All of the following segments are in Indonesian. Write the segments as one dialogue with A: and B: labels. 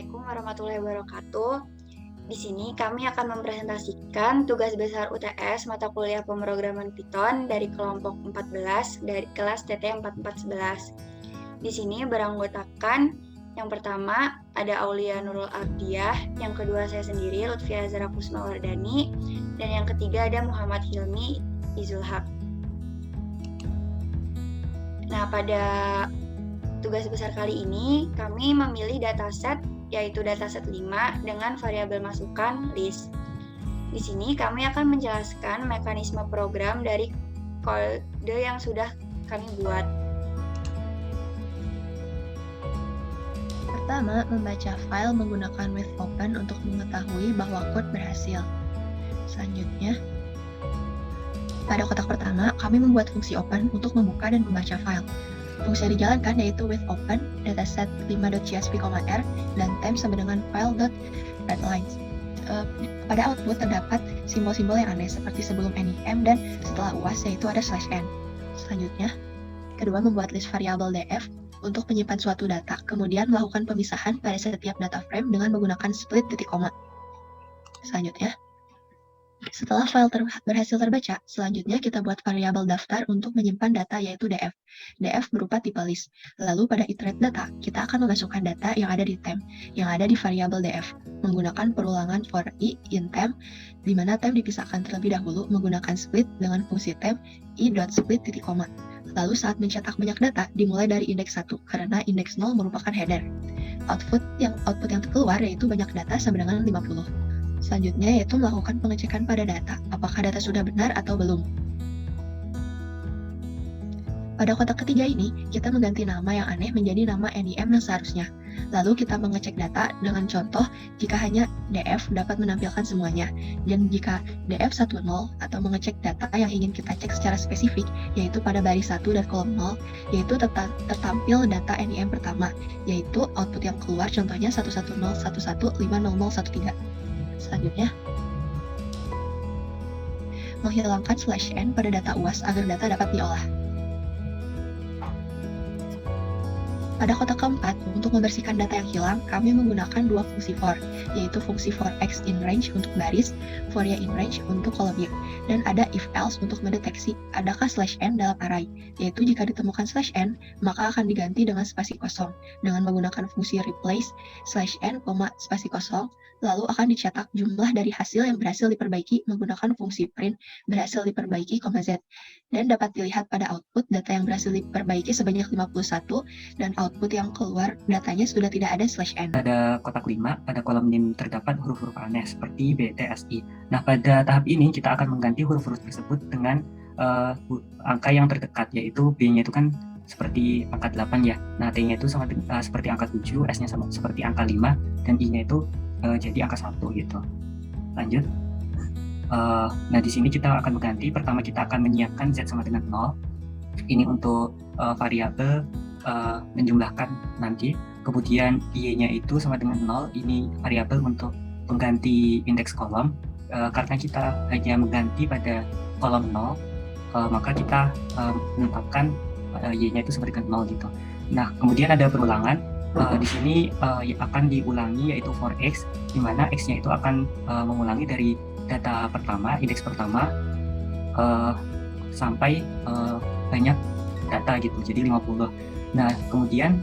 A: Assalamualaikum warahmatullahi wabarakatuh. Di sini kami akan mempresentasikan tugas besar UTS mata kuliah pemrograman Python dari kelompok 14 dari kelas TT 4411. Di sini beranggotakan yang pertama ada Aulia Nurul Abdiah, yang kedua saya sendiri Lutfia Zara Kusmawardani, dan yang ketiga ada Muhammad Hilmi Izulhaq. Nah, pada tugas besar kali ini, kami memilih dataset, yaitu dataset 5 dengan variabel masukan list. Di sini kami akan menjelaskan mekanisme program dari kode yang sudah kami buat.
B: Pertama, membaca file menggunakan with open untuk mengetahui bahwa code berhasil. Selanjutnya, pada kotak pertama, kami membuat fungsi open untuk membuka dan membaca file. Fungsi yang dijalankan yaitu with open, dataset 5.csv, r, dan temp sama dengan file.readlines. Pada output terdapat simbol-simbol yang aneh seperti sebelum NIM dan setelah UAS yaitu ada /n. Selanjutnya, kedua membuat list variabel df untuk menyimpan suatu data, kemudian melakukan pemisahan pada setiap data frame dengan menggunakan split titik koma. Selanjutnya, setelah file berhasil terbaca, selanjutnya kita buat variabel daftar untuk menyimpan data yaitu df. Df berupa tipe list. Lalu pada iterate data, kita akan memasukkan data yang ada di temp, yang ada di variabel df, menggunakan perulangan for i in temp, di mana temp dipisahkan terlebih dahulu menggunakan split dengan fungsi temp i.split titik koma. Lalu saat mencetak banyak data, dimulai dari indeks 1, karena indeks 0 merupakan header. Output yang terkeluar yaitu banyak data sama dengan 50. Selanjutnya yaitu melakukan pengecekan pada data, apakah data sudah benar atau belum. Pada kotak ketiga ini, kita mengganti nama yang aneh menjadi nama NIM yang seharusnya. Lalu kita mengecek data dengan contoh jika hanya df dapat menampilkan semuanya, dan jika df 10 atau mengecek data yang ingin kita cek secara spesifik, yaitu pada baris 1 dan kolom 0, yaitu tertampil data NIM pertama, yaitu output yang keluar contohnya 11011500013. Selanjutnya, menghilangkan /n pada data UAS agar data dapat diolah. Pada kotak keempat, untuk membersihkan data yang hilang, kami menggunakan dua fungsi for, yaitu fungsi for x in range untuk baris, for y in range untuk kolom y, dan ada if else untuk mendeteksi adakah /n dalam array, yaitu jika ditemukan /n, maka akan diganti dengan spasi kosong, dengan menggunakan fungsi replace /n, spasi kosong, lalu akan dicetak jumlah dari hasil yang berhasil diperbaiki menggunakan fungsi print berhasil diperbaiki, z, dan dapat dilihat pada output data yang berhasil diperbaiki sebanyak 51, dan output yang keluar datanya sudah tidak ada /n.
C: Pada kotak 5, pada kolom NIM terdapat huruf-huruf aneh seperti B, T, S, I. Nah, pada tahap ini kita akan mengganti huruf-huruf tersebut dengan angka yang terdekat, yaitu B-nya itu kan seperti angka 8 ya. Nah, T-nya itu sama seperti angka 7, S-nya sama seperti angka 5, dan I-nya itu jadi angka 1 gitu. Lanjut. Nah, di sini kita akan mengganti. Pertama kita akan menyiapkan Z sama dengan 0. Ini untuk variabel menjumlahkan nanti. Kemudian Y-nya itu sama dengan 0. Ini variabel untuk pengganti indeks kolom. Karena kita hanya mengganti pada kolom 0, maka kita menetapkan Y-nya itu sama dengan 0 gitu. Nah, kemudian ada perulangan. Di sini akan diulangi yaitu for x, di mana x-nya itu akan mengulangi dari data pertama, indeks pertama, sampai banyak data gitu, jadi 50. Nah, kemudian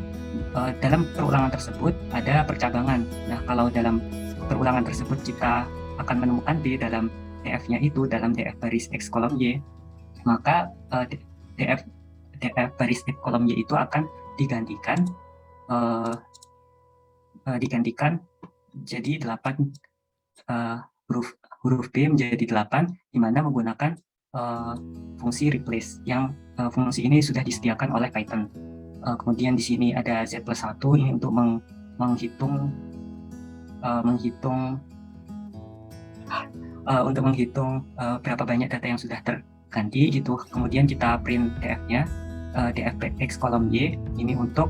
C: dalam perulangan tersebut ada percabangan. Nah, kalau dalam perulangan tersebut kita akan menemukan D dalam df-nya itu dalam df baris x kolom y, maka df baris x kolom y itu akan digantikan jadi 8, huruf B menjadi 8, di mana menggunakan fungsi replace yang fungsi ini sudah disediakan oleh Python. Kemudian di sini ada Z+1 ini untuk menghitung berapa banyak data yang sudah terganti gitu. Kemudian kita print df-nya, df x kolom y ini untuk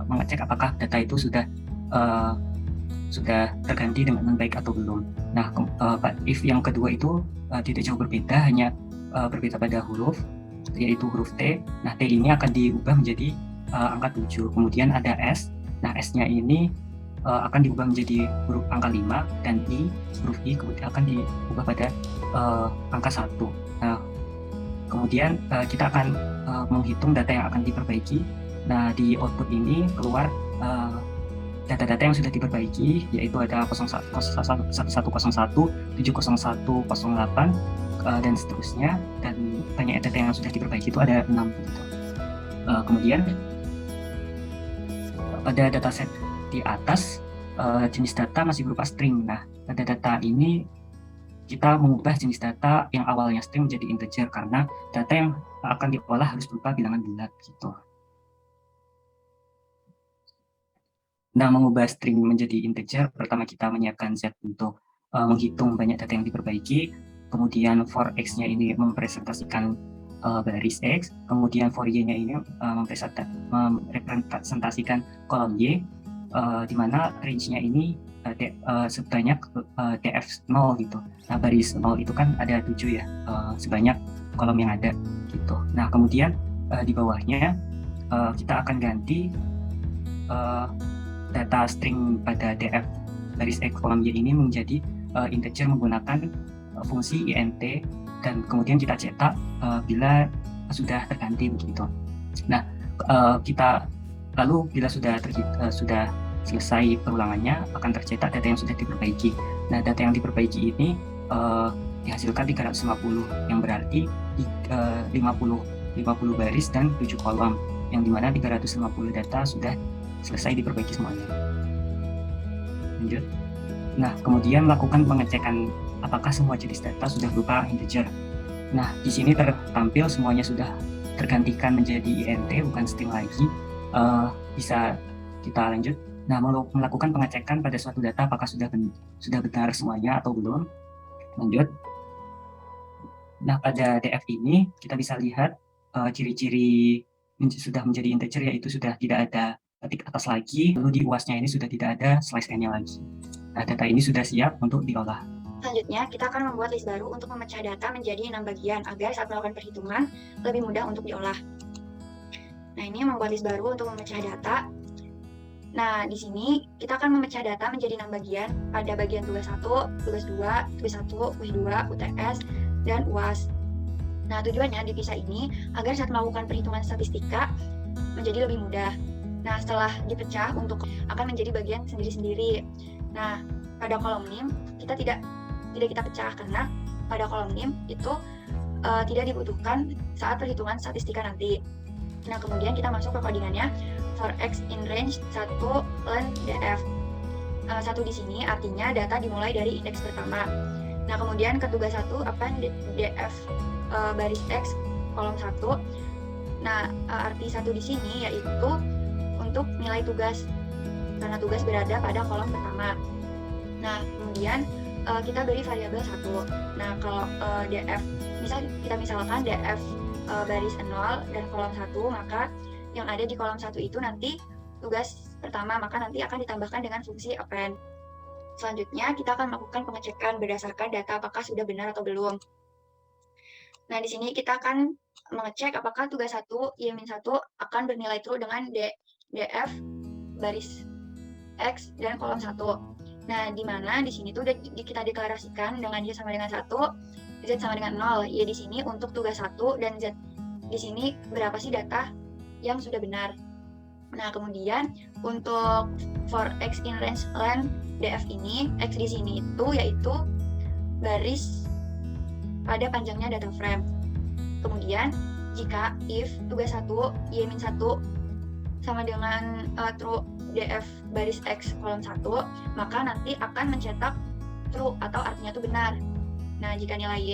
C: mengecek apakah data itu sudah terganti dengan baik atau belum. Nah, if yang kedua itu tidak jauh berbeda, hanya berbeda pada huruf, yaitu huruf T. Nah, T ini akan diubah menjadi angka 7. Kemudian ada S. Nah, S-nya ini akan diubah menjadi huruf angka 5 dan huruf I kemudian akan diubah pada angka 1. Nah, kemudian kita akan menghitung data yang akan diperbaiki. Nah, di output ini keluar data-data yang sudah diperbaiki, yaitu ada 1101, 70108, dan seterusnya, dan banyak data yang sudah diperbaiki itu ada 6 gitu. Kemudian pada dataset di atas jenis data masih berupa string. Nah, pada data ini kita mengubah jenis data yang awalnya string menjadi integer karena data yang akan diolah harus berupa bilangan bulat gitu. Nah, mengubah string menjadi integer, pertama kita menyiapkan Z untuk menghitung banyak data yang diperbaiki, kemudian for X-nya ini mempresentasikan baris X, kemudian for Y-nya ini merepresentasikan kolom Y, di mana range-nya ini sebanyak df0 gitu. Nah, baris 0 itu kan ada 7 ya, sebanyak kolom yang ada gitu. Nah, kemudian di bawahnya kita akan ganti data string pada df baris X kolom Y ini menjadi integer menggunakan fungsi int, dan kemudian kita cetak bila sudah terganti begitu. Nah, kita lalu bila sudah selesai perulangannya akan tercetak data yang sudah diperbaiki. Nah, data yang diperbaiki ini dihasilkan 350, yang berarti 50 baris dan 7 kolom, yang dimana 350 data sudah selesai diperbaiki semuanya. Lanjut. Nah, kemudian melakukan pengecekan apakah semua jenis data sudah berupa integer. Nah, di sini tertampil semuanya sudah tergantikan menjadi int, bukan string lagi. Bisa kita lanjut. Nah, melakukan pengecekan pada suatu data apakah sudah benar semuanya atau belum. Lanjut. Nah, pada df ini kita bisa lihat ciri-ciri sudah menjadi integer, yaitu sudah tidak ada ketik atas lagi, lalu di UAS-nya ini sudah tidak ada slice n-nya lagi. Nah, data ini sudah siap untuk diolah.
A: Selanjutnya, kita akan membuat list baru untuk memecah data menjadi 6 bagian agar saat melakukan perhitungan lebih mudah untuk diolah. Nah, ini membuat list baru untuk memecah data. Nah, di sini kita akan memecah data menjadi 6 bagian pada bagian tugas 1, tugas 2, tugas 1, tugas 2, UTS, dan UAS. Nah, tujuannya dipisah ini agar saat melakukan perhitungan statistika menjadi lebih mudah. Nah, setelah dipecah akan menjadi bagian sendiri-sendiri. Nah, pada kolom NIM kita tidak kita pecah karena pada kolom NIM itu tidak dibutuhkan saat perhitungan statistika nanti. Nah, kemudian kita masuk ke codingannya for X in range 1 len df. 1 di sini artinya data dimulai dari indeks pertama. Nah, kemudian ke tugas 1 append df baris X kolom 1. Nah, arti 1 di sini yaitu untuk nilai tugas, karena tugas berada pada kolom pertama. Nah, kemudian kita beri variabel 1. Nah, kalau df, kita misalkan df baris 0 dan kolom 1, maka yang ada di kolom 1 itu nanti tugas pertama, maka nanti akan ditambahkan dengan fungsi append. Selanjutnya, kita akan melakukan pengecekan berdasarkan data apakah sudah benar atau belum. Nah, di sini kita akan mengecek apakah tugas 1, Y-1 akan bernilai true dengan df baris X dan kolom 1. Nah, di mana di sini tuh kita deklarasikan dengan Y sama dengan 1, Z sama dengan 0. Y di sini untuk tugas 1 dan Z di sini berapa sih data yang sudah benar. Nah, kemudian untuk for X in range len df ini, X di sini itu yaitu baris pada panjangnya data frame. Kemudian jika if tugas 1 Y-1 sama dengan true df baris X kolom 1, maka nanti akan mencetak true atau artinya itu benar. Nah, jika nilai Y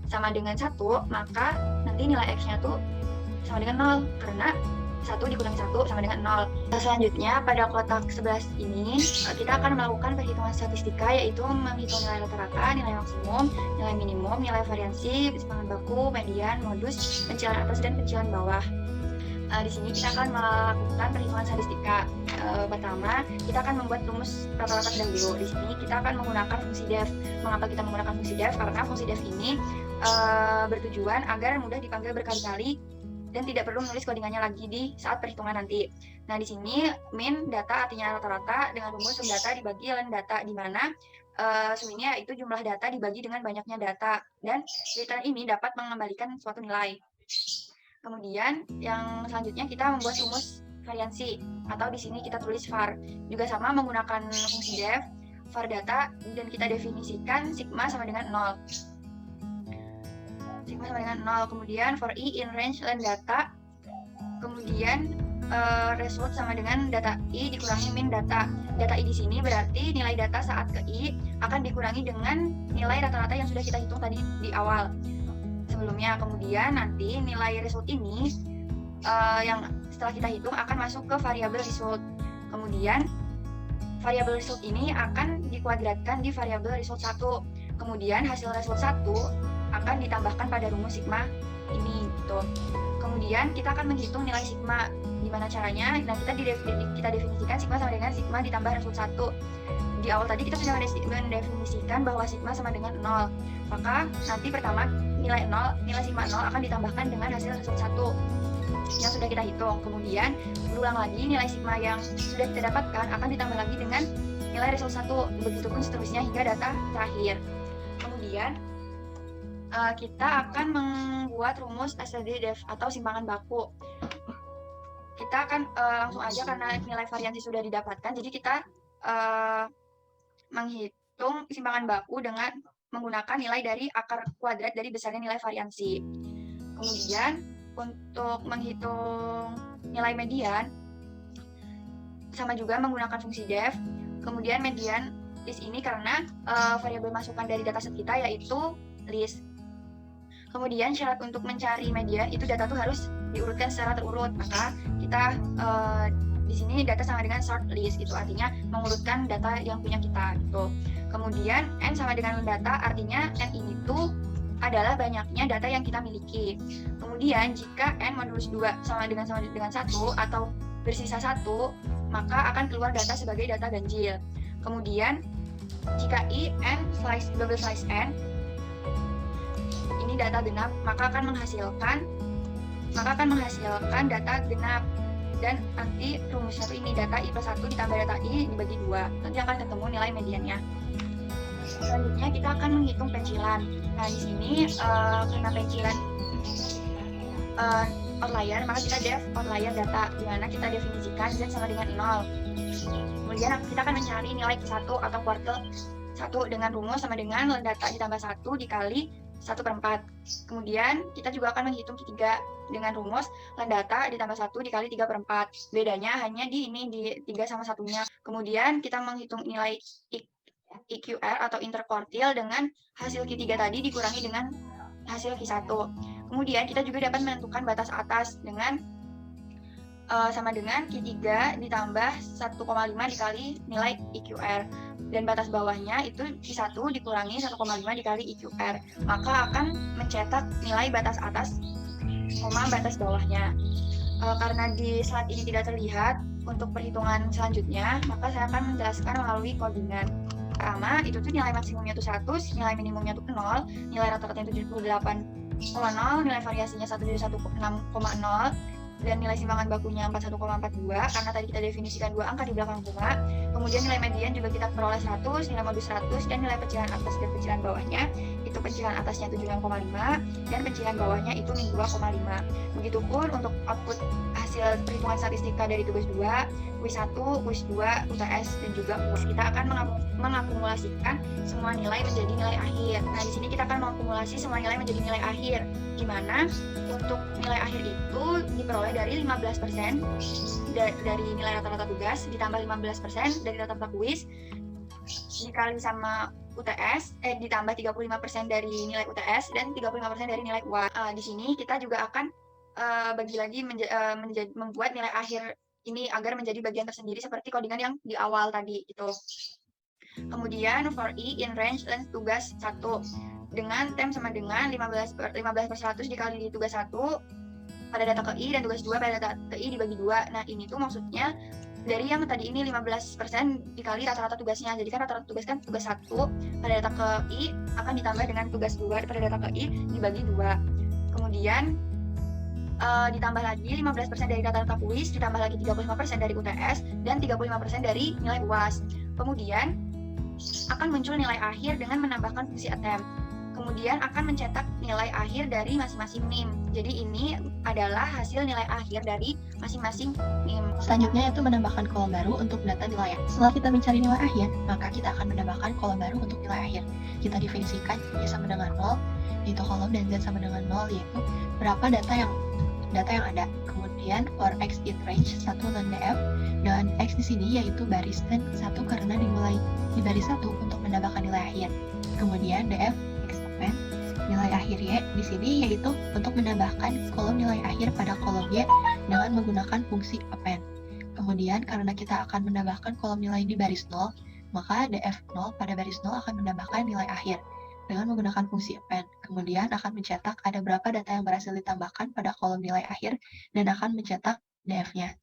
A: sama dengan 1, maka nanti nilai X-nya tuh sama dengan 0, karena 1 dikurangi 1 sama dengan 0. Selanjutnya, pada kotak 11 ini, kita akan melakukan perhitungan statistika, yaitu menghitung nilai rata-rata, nilai maksimum, nilai minimum, nilai variansi, keseimbangan baku, median, modus, pencilan atas, dan pencilan bawah. Di sini kita akan melakukan perhitungan statistika. Pertama, kita akan membuat rumus rata-rata terdahulu. Di sini kita akan menggunakan fungsi def. Mengapa kita menggunakan fungsi def? Karena fungsi def ini bertujuan agar mudah dipanggil berkali-kali dan tidak perlu menulis codingannya lagi di saat perhitungan nanti. Nah, di sini min data artinya rata-rata dengan rumus sum data dibagi len data, di mana sum ini yaitu jumlah data dibagi dengan banyaknya data, dan return ini dapat mengembalikan suatu nilai. Kemudian yang selanjutnya kita membuat rumus variansi, atau di sini kita tulis var. Juga sama menggunakan fungsi def, var data, dan kita definisikan sigma sama dengan 0. Sigma sama dengan 0. Kemudian for i in range len data, kemudian result sama dengan data i dikurangi min data. Data i di sini berarti nilai data saat ke i akan dikurangi dengan nilai rata-rata yang sudah kita hitung tadi di awal sebelumnya. Kemudian nanti nilai result ini yang setelah kita hitung akan masuk ke variabel result. Kemudian variabel result ini akan dikuadratkan di variabel result 1. Kemudian hasil result 1 akan ditambahkan pada rumus sigma ini gitu. Kemudian kita akan menghitung nilai sigma. Gimana caranya? Nah, kita definisikan sigma sama dengan sigma ditambah result 1. Di awal tadi kita sudah mendefinisikan bahwa sigma sama dengan 0. Maka nanti pertama nilai sigma 0 akan ditambahkan dengan hasil result 1 yang sudah kita hitung. Kemudian berulang lagi nilai sigma yang sudah kita dapatkan akan ditambah lagi dengan nilai result 1. Begitupun seterusnya hingga data terakhir. Kemudian kita akan membuat rumus STD-DEF atau simpangan baku. Kita akan langsung aja karena nilai variansi sudah didapatkan, jadi kita menghitung simpangan baku dengan menggunakan nilai dari akar kuadrat dari besarnya nilai variansi. Kemudian untuk menghitung nilai median sama juga menggunakan fungsi def. Kemudian median list ini karena variabel masukan dari dataset kita yaitu list. Kemudian syarat untuk mencari median itu data tuh harus diurutkan secara terurut. Maka kita di sini data sama dengan sort list gitu, artinya mengurutkan data yang punya kita gitu. Kemudian n sama dengan data, artinya n ini tuh adalah banyaknya data yang kita miliki. Kemudian jika n modulus 2 sama dengan 1 atau bersisa 1, maka akan keluar data sebagai data ganjil. Kemudian jika i n slice double slice n ini data genap, maka akan menghasilkan data genap. Dan nanti rumusnya tuh ini data i plus 1 ditambah data i dibagi 2. Nanti akan ketemu nilai mediannya. Selanjutnya kita akan menghitung pencilan. Nah, di sini karena pencilan outlier, maka kita def outlier data, di mana kita definisikan z sama dengan 0. Kemudian kita akan mencari nilai Q1 atau kuartil 1 dengan rumus sama dengan data ditambah 1 dikali 1/4. Kemudian kita juga akan menghitung Q3 dengan rumus data ditambah 1 dikali 3/4. Bedanya hanya di ini, di 3 sama 1-nya. Kemudian kita menghitung nilai IQR atau interkuartil dengan hasil Q3 tadi dikurangi dengan hasil Q1. Kemudian kita juga dapat menentukan batas atas dengan sama dengan Q3 ditambah 1,5 dikali nilai IQR. Dan batas bawahnya itu Q1 dikurangi 1,5 dikali IQR. Maka akan mencetak nilai batas atas, batas bawahnya. Karena di slide ini tidak terlihat untuk perhitungan selanjutnya, maka saya akan menjelaskan melalui codingan. Pertama, itu tuh nilai maksimumnya tuh 100, nilai minimumnya tuh 0, nilai rata-ratanya 78,0, nilai variasinya 176,0, dan nilai simpangan bakunya 41,42 karena tadi kita definisikan 2 angka di belakang koma. Kemudian nilai median juga kita peroleh 100, nilai modus 100, dan nilai pencilan atas dan pencilan bawahnya itu pencilan atasnya 76,5 dan pencilan bawahnya itu min 2,5. Begitupun untuk output hasil perhitungan statistika dari tugas 2, kuis 1, kuis 2, UTS, dan juga UAS. Kita akan mengakumulasikan semua nilai menjadi nilai akhir. Nah, di sini kita akan mengakumulasi semua nilai menjadi nilai akhir, di mana untuk nilai akhir itu diperoleh dari 15% dari nilai rata-rata tugas ditambah 15% dari rata-rata kuis dikali sama UTS, ditambah 35% dari nilai UTS dan 35% dari nilai UAS. Di sini kita juga akan bagi lagi membuat nilai akhir ini agar menjadi bagian tersendiri seperti codingan yang di awal tadi itu. Kemudian for i in range length tugas 1 dengan tem sama dengan 15/100 dikali tugas 1 pada data ke i dan tugas 2 pada data ke i dibagi 2. Nah, ini tuh maksudnya dari yang tadi ini 15% dikali rata-rata tugasnya. Jadi kan rata-rata tugas kan tugas 1 pada data ke i akan ditambah dengan tugas 2 pada data ke i dibagi 2. Kemudian ditambah lagi 15% dari data kuis, ditambah lagi 35% dari UTS, dan 35% dari nilai UAS. Kemudian akan muncul nilai akhir dengan menambahkan fungsi attempt. Kemudian akan mencetak nilai akhir dari masing-masing NIM. Jadi ini adalah hasil nilai akhir dari masing-masing NIM.
B: Selanjutnya yaitu menambahkan kolom baru untuk data nilai. Setelah kita mencari nilai akhir, maka kita akan menambahkan kolom baru untuk nilai akhir. Kita definisikan Y sama dengan 0, yaitu kolom, dan Z sama dengan 0, yaitu berapa data yang ada. Kemudian for X in range 1 dan DF, dan X di sini yaitu baris dan 1 karena dimulai di baris 1 untuk menambahkan nilai akhir. Kemudian DF X append, nilai akhir Y di sini yaitu untuk menambahkan kolom nilai akhir pada kolom Y dengan menggunakan fungsi append. Kemudian karena kita akan menambahkan kolom nilai di baris 0, maka DF0 pada baris 0 akan menambahkan nilai akhir dengan menggunakan fungsi append. Kemudian akan mencetak ada berapa data yang berhasil ditambahkan pada kolom nilai akhir dan akan mencetak DF-nya.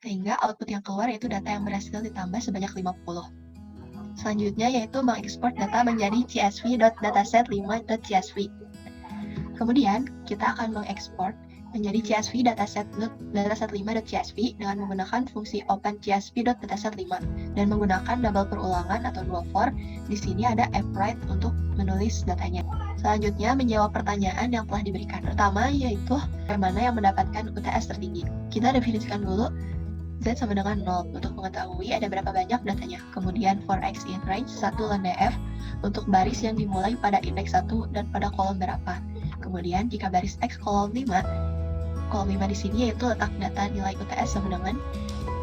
B: Sehingga output yang keluar yaitu data yang berhasil ditambah sebanyak 50. Selanjutnya yaitu mengekspor data menjadi csv.dataset5.csv. Kemudian kita akan mengekspor menjadi CSV dataset5.csv dengan menggunakan fungsi open csv.dataset5 dan menggunakan double perulangan atau dual for. Di sini ada fwrite untuk menulis datanya. Selanjutnya menjawab pertanyaan yang telah diberikan. Pertama yaitu mana yang mendapatkan UTS tertinggi. Kita definisikan dulu Z sama dengan 0 untuk mengetahui ada berapa banyak datanya. Kemudian for X in range 1 dan DF untuk baris yang dimulai pada indeks 1 dan pada kolom berapa. Kemudian jika baris X kolom 5 di sini yaitu letak data nilai UTS sama dengan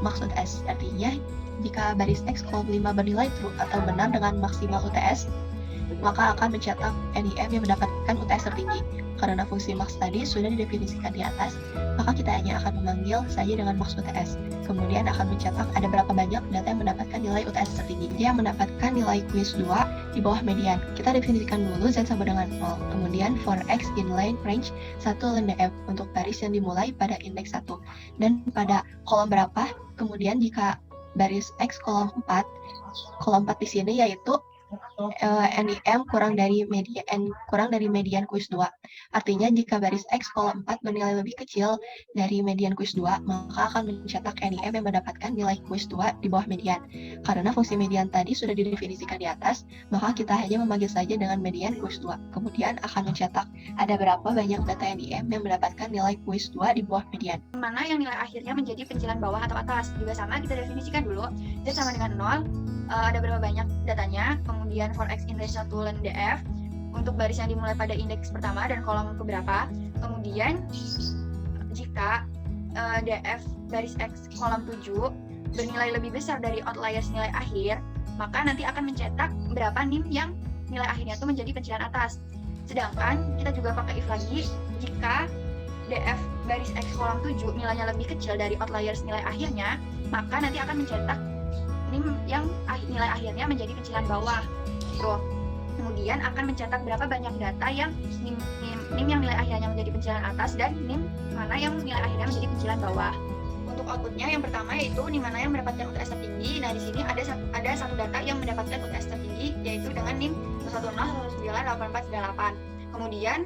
B: max UTS. Artinya jika baris X kolom 5 bernilai true atau benar dengan maksimal UTS, maka akan mencetak NIM yang mendapatkan UTS tertinggi. Karena fungsi max tadi sudah didefinisikan di atas, maka kita hanya akan memanggil saja dengan max UTS. Kemudian akan mencetak ada berapa banyak data yang mendapatkan nilai UTS tertinggi. Dia mendapatkan nilai quiz 2 di bawah median. Kita definisikan dulu Z sama dengan 0. Kemudian for X in line range 1 dan DF untuk baris yang dimulai pada indeks 1 dan pada kolom berapa. Kemudian jika baris X kolom 4 di sini yaitu NIM kurang dari median quiz 2. Artinya jika baris X kolom 4 bernilai lebih kecil dari median quiz 2, maka akan mencetak NIM yang mendapatkan nilai quiz 2 di bawah median. Karena fungsi median tadi sudah didefinisikan di atas, maka kita hanya memanggil saja dengan median quiz 2. Kemudian akan mencetak ada berapa banyak data NIM yang mendapatkan nilai quiz 2 di bawah median.
A: Mana yang nilai akhirnya menjadi pencilan bawah atau atas. Juga sama, kita definisikan dulu Z sama dengan 0. Ada berapa banyak datanya, kemudian for X in range 1 dan DF untuk baris yang dimulai pada indeks pertama dan kolom keberapa. Kemudian jika DF baris X kolom 7 bernilai lebih besar dari outliers nilai akhir, maka nanti akan mencetak berapa NIM yang nilai akhirnya itu menjadi pencilan atas. Sedangkan kita juga pakai if lagi, jika DF baris X kolom 7 nilainya lebih kecil dari outliers nilai akhirnya, maka nanti akan mencetak NIM yang nilai akhirnya menjadi pencilan bawah. Gitu. Kemudian akan mencetak berapa banyak data yang NIM yang nilai akhirnya menjadi pencilan atas dan NIM mana yang nilai akhirnya menjadi pencilan bawah. Untuk outputnya yang pertama yaitu NIM mana yang mendapatkan UTS tertinggi. Nah di sini ada satu data yang mendapatkan UTS tertinggi yaitu dengan NIM 110.109.8498. Kemudian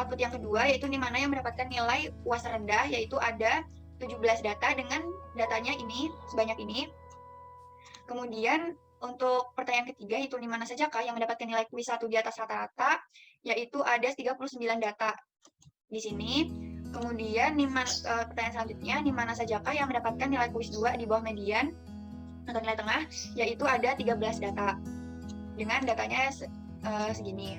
A: output yang kedua yaitu NIM mana yang mendapatkan nilai UAS rendah yaitu ada 17 data dengan datanya ini sebanyak ini. Kemudian untuk pertanyaan ketiga itu NIM mana sajakah yang mendapatkan nilai kuis 1 di atas rata-rata, yaitu ada 39 data di sini. Kemudian pertanyaan selanjutnya, NIM mana sajakah yang mendapatkan nilai kuis 2 di bawah median atau nilai tengah, yaitu ada 13 data dengan datanya segini.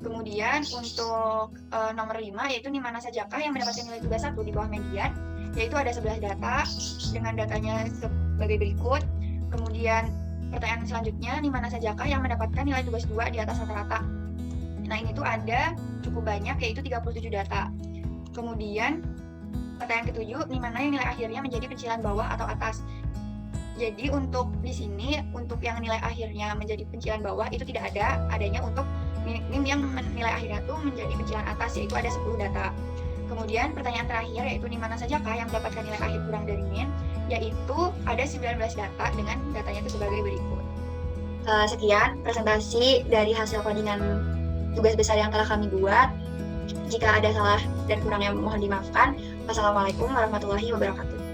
A: Kemudian untuk nomor 5 yaitu NIM mana sajakah yang mendapatkan nilai tugas 1 di bawah median, yaitu ada 11 data dengan datanya sebagai berikut. Kemudian pertanyaan selanjutnya, NIM mana sajakah yang mendapatkan nilai tugas 2 di atas rata-rata. Nah ini tuh ada cukup banyak yaitu 37 data. Kemudian pertanyaan ketujuh, NIM mana yang nilai akhirnya menjadi pencilan bawah atau atas. Jadi untuk di sini untuk yang nilai akhirnya menjadi pencilan bawah itu tidak ada, adanya untuk NIM yang nilai akhirnya tuh menjadi pencilan atas yaitu ada 10 data. Kemudian pertanyaan terakhir yaitu NIM mana sajakah yang mendapatkan nilai akhir kurang dari min, yaitu ada 19 data dengan datanya itu sebagai berikut. Sekian presentasi dari hasil codingan tugas besar yang telah kami buat. Jika ada salah dan kurangnya mohon dimaafkan. Wassalamualaikum warahmatullahi wabarakatuh.